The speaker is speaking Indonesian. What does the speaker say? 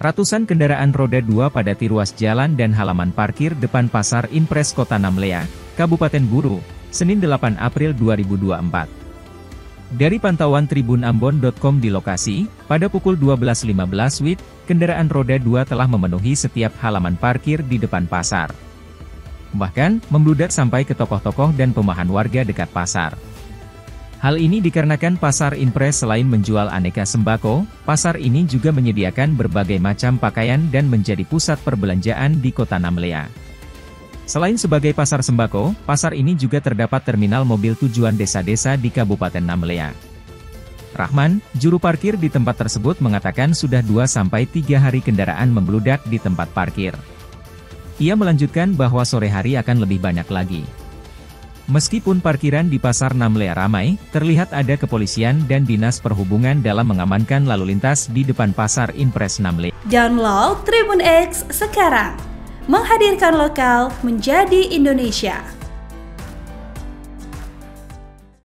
Ratusan kendaraan roda 2 padati ruas jalan dan halaman parkir depan Pasar Impres Kota Namlea, Kabupaten Buru, Senin 8 April 2024. Dari pantauan tribunambon.com di lokasi, pada pukul 12.15 WIB, kendaraan roda 2 telah memenuhi setiap halaman parkir di depan pasar. Bahkan, membludak sampai ke tokoh-tokoh dan perumahan warga dekat pasar. Hal ini dikarenakan Pasar Impres selain menjual aneka sembako, pasar ini juga menyediakan berbagai macam pakaian dan menjadi pusat perbelanjaan di Kota Namlea. Selain sebagai pasar sembako, pasar ini juga terdapat terminal mobil tujuan desa-desa di Kabupaten Namlea. Rahman, juru parkir di tempat tersebut mengatakan sudah 2-3 hari kendaraan membludak di tempat parkir. Ia melanjutkan bahwa sore hari akan lebih banyak lagi. Meskipun parkiran di Pasar Namlea ramai, terlihat ada kepolisian dan dinas perhubungan dalam mengamankan lalu lintas di depan Pasar Impres Namlea. Download Tribun X sekarang, menghadirkan lokal menjadi Indonesia.